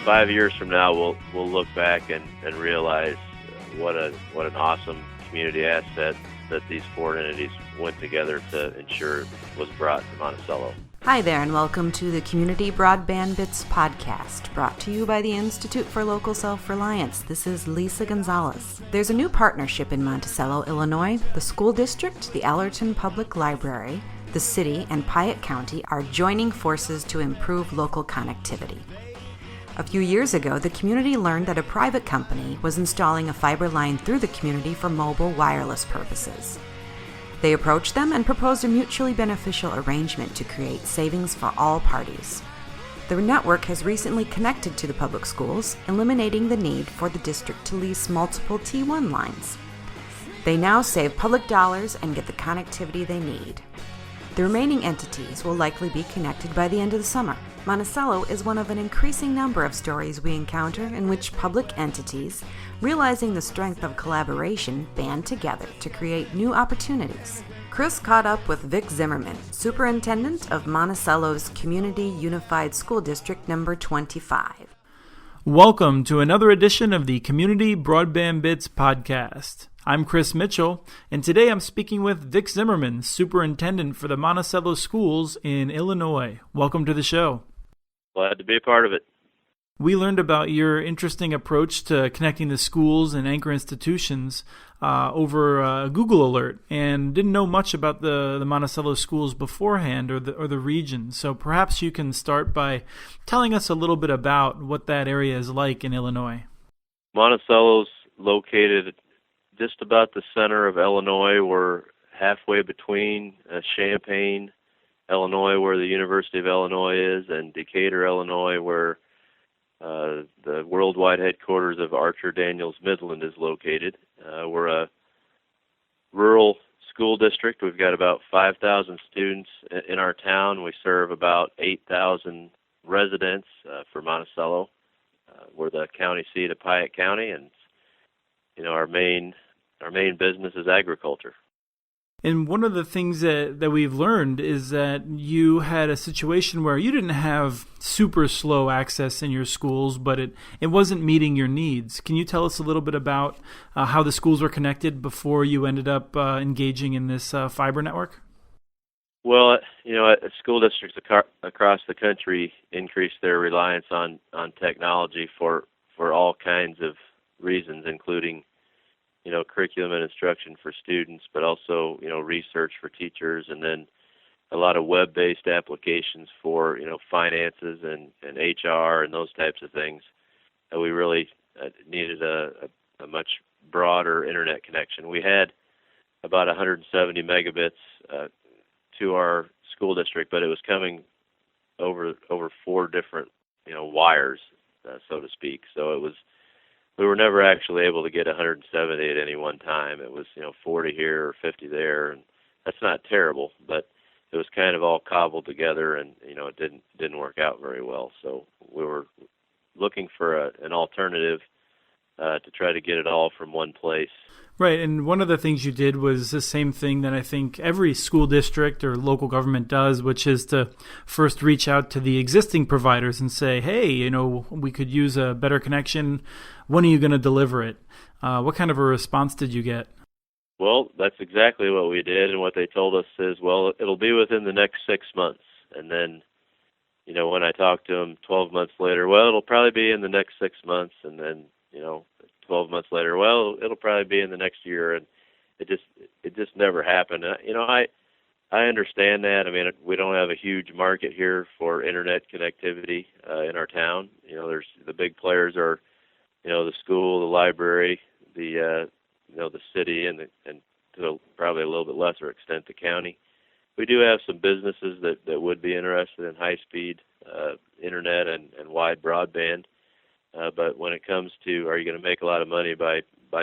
5 years from now, we'll look back and realize what an awesome community asset that these four entities went together to ensure was brought to Monticello. Hi there, and welcome to the Community Broadband Bits podcast, brought to you by the Institute for Local Self-Reliance. This is Lisa Gonzalez. There's a new partnership in Monticello, Illinois. The school district, the Allerton Public Library, the city, and Piatt County are joining forces to improve local connectivity. A few years ago, the community learned that a private company was installing a fiber line through the community for mobile wireless purposes. They approached them and proposed a mutually beneficial arrangement to create savings for all parties. The network has recently connected to the public schools, eliminating the need for the district to lease multiple T1 lines. They now save public dollars and get the connectivity they need. The remaining entities will likely be connected by the end of the summer. Monticello is one of an increasing number of stories we encounter in which public entities, realizing the strength of collaboration, band together to create new opportunities. Chris caught up with Vic Zimmerman, Superintendent of Monticello's Community Unified School District number 25. Welcome to another edition of the Community Broadband Bits podcast. I'm Chris Mitchell, and today I'm speaking with Vic Zimmerman, Superintendent for the Monticello Schools in Illinois. Welcome to the show. Glad to be a part of it. We learned about your interesting approach to connecting the schools and anchor institutions over a Google alert, and didn't know much about the Monticello schools beforehand or the region. So perhaps you can start by telling us a little bit about what that area is like in Illinois. Monticello's located just about the center of Illinois. We're halfway between Champaign, Illinois, where the University of Illinois is, and Decatur, Illinois, where the worldwide headquarters of Archer Daniels Midland is located. We're a rural school district. We've got about 5,000 students in our town. We serve about 8,000 residents for Monticello. We're the county seat of Piatt County, and our main business is agriculture. And one of the things that we've learned is that you had a situation where you didn't have super slow access in your schools, but it wasn't meeting your needs. Can you tell us a little bit about how the schools were connected before you ended up engaging in this fiber network? Well, school districts across the country increased their reliance on technology for all kinds of reasons, including curriculum and instruction for students, but also, research for teachers, and then a lot of web-based applications for, finances and HR and those types of things. We really needed a much broader internet connection. We had about 170 megabits to our school district, but it was coming over 4 different, wires, so to speak. So we were never actually able to get 170 at any one time. It was, 40 here or 50 there, and that's not terrible, but it was kind of all cobbled together, and it didn't work out very well. So we were looking for an alternative to try to get it all from one place. Right, and one of the things you did was the same thing that I think every school district or local government does, which is to first reach out to the existing providers and say, hey, we could use a better connection. When are you going to deliver it? What kind of a response did you get? Well, that's exactly what we did, and what they told us is, well, it'll be within the next 6 months. And then, when I talked to them 12 months later, well, it'll probably be in the next 6 months, and then, 12 months later, well, it'll probably be in the next year, and it just never happened. I understand that. I mean, we don't have a huge market here for internet connectivity in our town. There's the big players are, the school, the library, the city, and to probably a little bit lesser extent the county. We do have some businesses that would be interested in high-speed internet and wide broadband. But when it comes to, are you going to make a lot of money by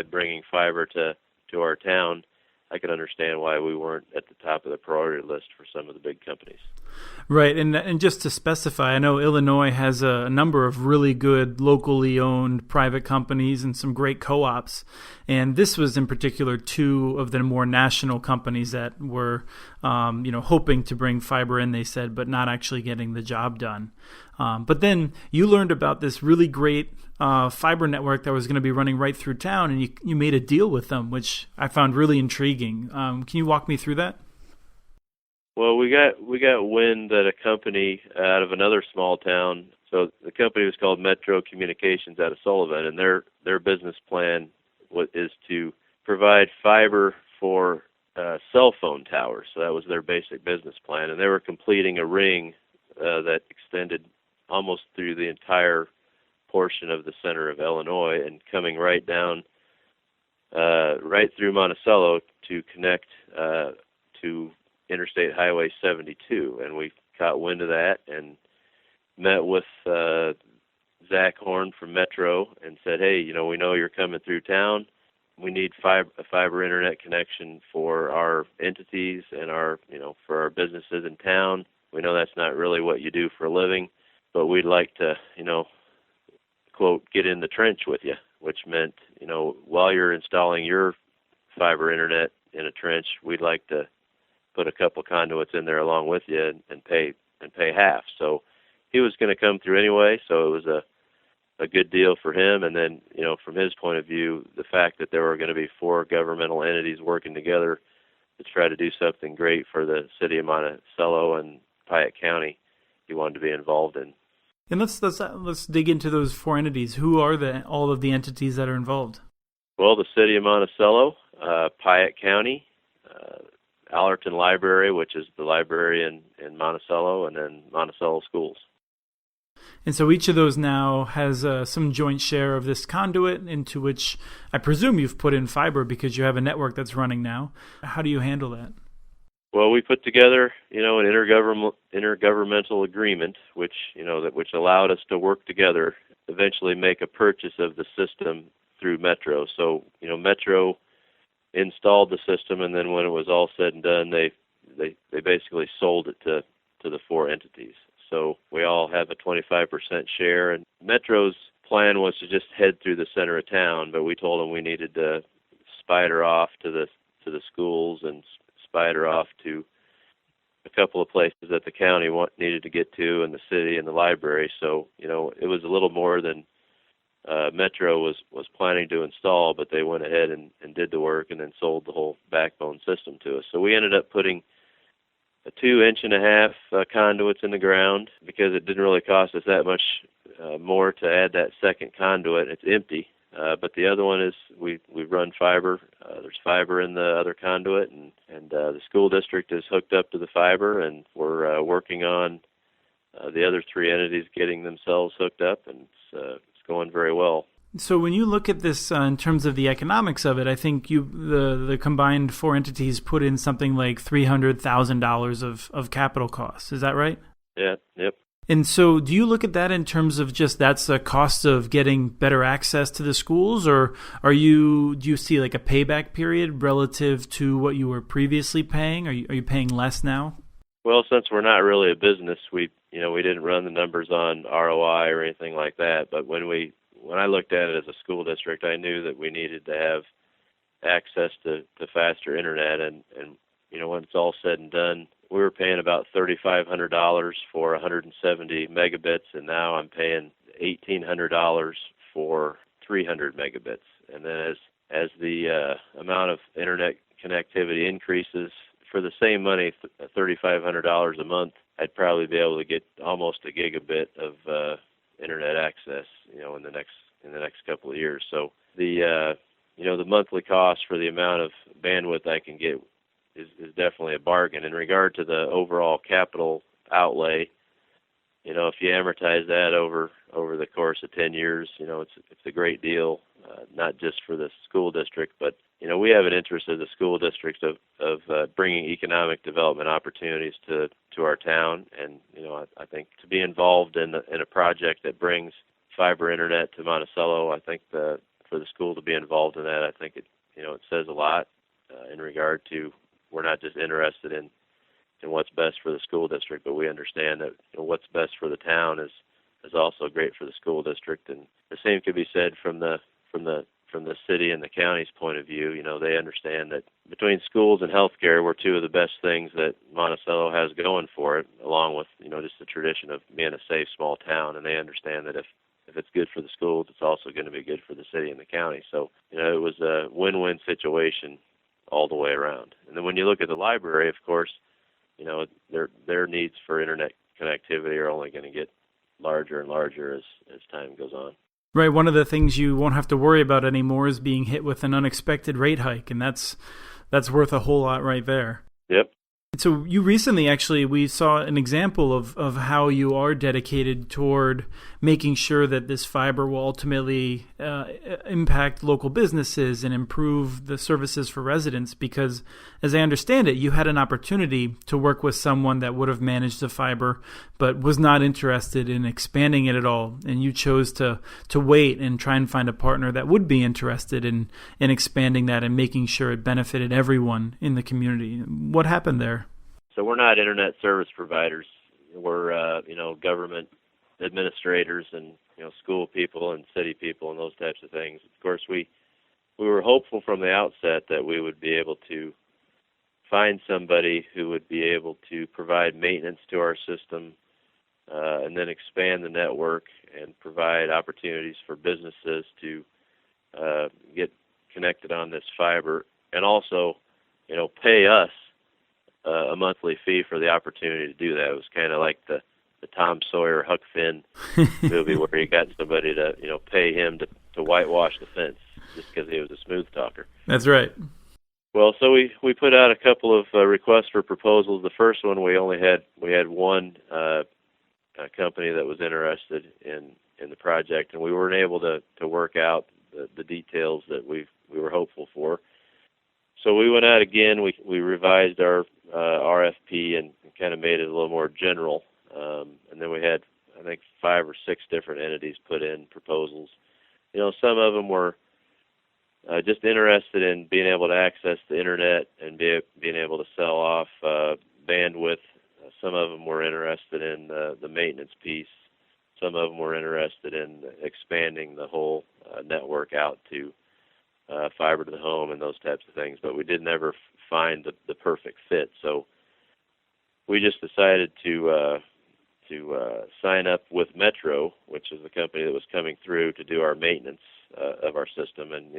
bringing fiber to our town, I can understand why we weren't at the top of the priority list for some of the big companies. Right, and just to specify, I know Illinois has a number of really good locally owned private companies and some great co-ops, and this was in particular two of the more national companies that were, hoping to bring fiber in. They said, but not actually getting the job done. But then you learned about this really great fiber network that was going to be running right through town, and you made a deal with them, which I found really intriguing. Can you walk me through that? Well, we got wind that a company out of another small town. So the company was called Metro Communications out of Sullivan, and their business plan is to provide fiber for cell phone towers. So that was their basic business plan, and they were completing a ring that extended almost through the entire portion of the center of Illinois and coming right down right through Monticello to connect to Interstate Highway 72, and we caught wind of that and met with Zach Horn from Metro and said, hey, we know you're coming through town. We need a fiber internet connection for our entities and for our businesses in town. We know that's not really what you do for a living, but we'd like to, quote, get in the trench with you, which meant, while you're installing your fiber internet in a trench, we'd like to put a couple conduits in there along with you and pay half. So he was going to come through anyway, so it was a good deal for him. And then, from his point of view, the fact that there were going to be 4 governmental entities working together to try to do something great for the city of Monticello and Piatt County, he wanted to be involved in. And let's dig into those 4 entities. Who are all of the entities that are involved? Well, the city of Monticello, Piatt County, Allerton Library, which is the library in Monticello, and then Monticello Schools. And so each of those now has some joint share of this conduit into which I presume you've put in fiber because you have a network that's running now. How do you handle that? Well, we put together, an intergovernmental agreement, which allowed us to work together, eventually make a purchase of the system through Metro. So, Metro installed the system, and then when it was all said and done, they basically sold it to the 4 entities. So we all have a 25% share, and Metro's plan was to just head through the center of town, but we told them we needed to spider off to the schools and spider off to a couple of places that the county needed to get to, and the city and the library. So, it was a little more than Metro was planning to install, but they went ahead and did the work and then sold the whole backbone system to us. So we ended up putting a 2.5-inch conduits in the ground because it didn't really cost us that much more to add that second conduit. It's empty, but the other one is we run fiber. There's fiber in the other conduit, and the school district is hooked up to the fiber, and we're working on the other 3 entities getting themselves hooked up, and it's going very well. So when you look at this in terms of the economics of it, I think the combined 4 entities put in something like $300,000 of capital costs. Is that right? Yeah. Yep. And so do you look at that in terms of just that's the cost of getting better access to the schools, or do you see like a payback period relative to what you were previously paying? Are you paying less now? Well, since we're not really a business, we didn't run the numbers on ROI or anything like that. But when I looked at it as a school district, I knew that we needed to have access to faster internet, and when it's all said and done, we were paying about $3,500 for 170 megabits, and now I'm paying $1,800 for 300 megabits. And then as the amount of internet connectivity increases, for the same money, $3,500 a month, I'd probably be able to get almost a gigabit of internet access, in the next couple of years. So the monthly cost for the amount of bandwidth I can get is definitely a bargain. In regard to the overall capital outlay, if you amortize that over the course of 10 years, it's a great deal, not just for the school district, but we have an interest as a school district of bringing economic development opportunities to our town, and I think to be involved in a project that brings fiber internet to Monticello, I think for the school to be involved in that, I think it says a lot in regard to we're not just interested in what's best for the school district, but we understand that what's best for the town is also great for the school district. And the same could be said from the city and the county's point of view. They understand that between schools and healthcare, we're two of the best things that Monticello has going for it, along with just the tradition of being a safe small town. And they understand that if it's good for the schools, it's also going to be good for the city and the county. So it was a win-win situation all the way around. And then when you look at the library, of course, their needs for internet connectivity are only going to get larger and larger as time goes on. Right. One of the things you won't have to worry about anymore is being hit with an unexpected rate hike, and that's worth a whole lot right there. Yep. So you recently, we saw an example of how you are dedicated toward making sure that this fiber will ultimately impact local businesses and improve the services for residents, because as I understand it, you had an opportunity to work with someone that would have managed the fiber but was not interested in expanding it at all, and you chose to wait and try and find a partner that would be interested in expanding that and making sure it benefited everyone in the community. What happened there? So we're not internet service providers. We're government administrators and school people and city people and those types of things. Of course, we were hopeful from the outset that we would be able to find somebody who would be able to provide maintenance to our system and then expand the network and provide opportunities for businesses to get connected on this fiber, and also pay us a monthly fee for the opportunity to do that. It was kind of like the Tom Sawyer Huck Finn movie where you got somebody to pay him to whitewash the fence just because he was a smooth talker. That's right. Well, so we put out a couple of requests for proposals. The first one we had one company that was interested in the project, and we weren't able to work out the details that we were hopeful for. So we went out again. We revised our RFP and kind of made it a little more general. And then we had, I think, 5 or 6 different entities put in proposals. Some of them were just interested in being able to access the internet and being able to sell off bandwidth. Some of them were interested in the maintenance piece. Some of them were interested in expanding the whole network out to fiber to the home and those types of things, but we didn't ever find the perfect fit. So we just decided to sign up with Metro, which is the company that was coming through to do our maintenance of our system. And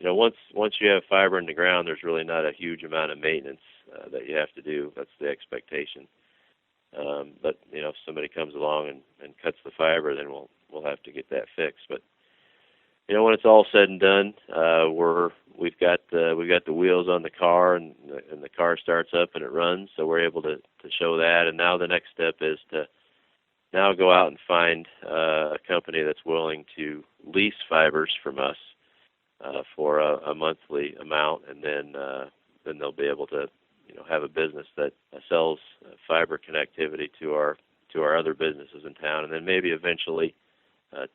once you have fiber in the ground, there's really not a huge amount of maintenance that you have to do. That's the expectation. But if somebody comes along and cuts the fiber, then we'll have to get that fixed. But when it's all said and done, we've got the wheels on the car, and the car starts up and it runs. So we're able to show that. And now the next step is to now go out and find a company that's willing to lease fibers from us for a monthly amount, and then they'll be able to have a business that sells fiber connectivity to our other businesses in town, and then maybe eventually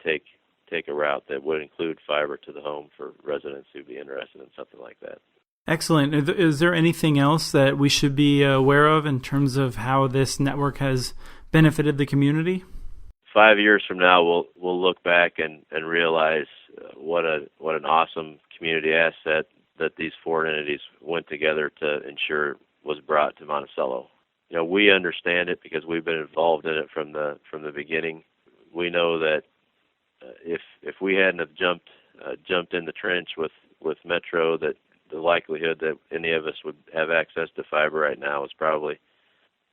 take a route that would include fiber to the home for residents who'd be interested in something like that. Excellent. Is there anything else that we should be aware of in terms of how this network has benefited the community? 5 years from now, we'll look back and realize what an awesome community asset that these 4 entities went together to ensure was brought to Monticello. We understand it because we've been involved in it from the beginning. We know that if we hadn't have jumped in the trench with Metro, that the likelihood that any of us would have access to fiber right now is probably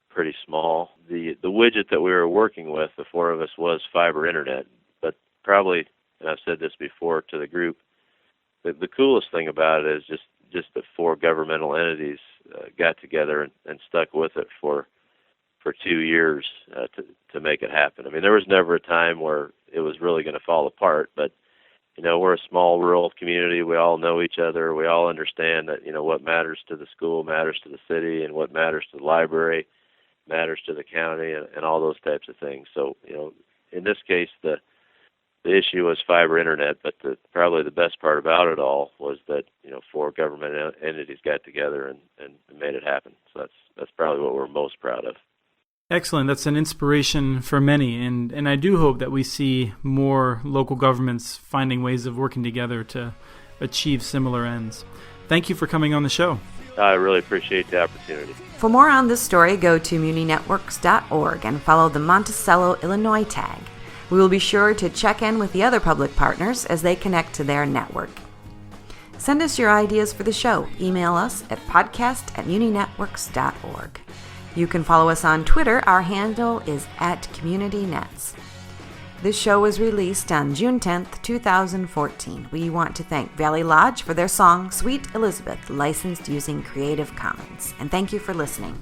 pretty small. The widget that we were working with, the 4 of us, was fiber internet, but probably, and I've said this before to the group, the coolest thing about it is just the 4 governmental entities got together and stuck with it for 2 years to make it happen. I mean, there was never a time where it was really going to fall apart, but we're a small rural community. We all know each other. We all understand that what matters to the school matters to the city, and what matters to the library matters to the county, and all those types of things. So in this case, the the issue was fiber internet, but probably the best part about it all was that 4 government entities got together and made it happen. So that's probably what we're most proud of. Excellent. That's an inspiration for many, and I do hope that we see more local governments finding ways of working together to achieve similar ends. Thank you for coming on the show. I really appreciate the opportunity. For more on this story, go to muninetworks.org and follow the Monticello, Illinois tag. We will be sure to check in with the other public partners as they connect to their network. Send us your ideas for the show. Email us at podcast@muninetworks.org. You can follow us on Twitter. Our handle is @CommunityNets. This show was released on June 10th, 2014. We want to thank Valley Lodge for their song, Sweet Elizabeth, licensed using Creative Commons. And thank you for listening.